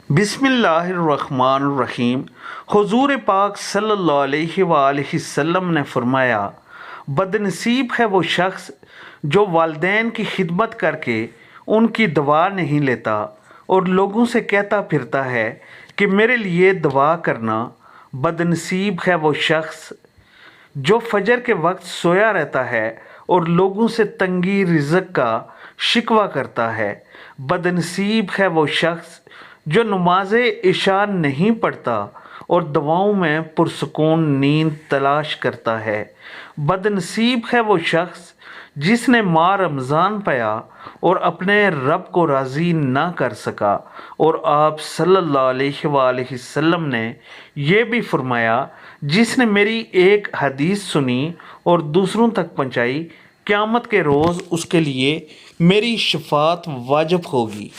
बिस्मिल्लाहिर्रहमानिर्रहीम। हुजूर पाक सल्लल्लाहु अलैहि वसल्लम ने फरमाया, बदनसीब है वो शख्स जो वालिदैन की खिदमत करके उनकी दवा नहीं लेता और लोगों से कहता फिरता है कि मेरे लिए दुआ करना। बदनसीब है वो शख्स जो फजर के वक्त सोया रहता है और लोगों से तंगी रिज़्क का शिकवा करता है। बदनसीब है वो शख्स जो नमाज इशा नहीं पढ़ता और दवाओं में पुरसकून नींद तलाश करता है। बदनसीब है वो शख्स जिसने माह रमज़ान पाया और अपने रब को राज़ी ना कर सका। और आप सल्लल्लाहु अलैहि वसल्लम ने यह भी फरमाया, जिसने मेरी एक हदीस सुनी और दूसरों तक पहुंचाई, क़यामत के रोज़ उसके लिए मेरी शफ़ाअत वाजिब होगी।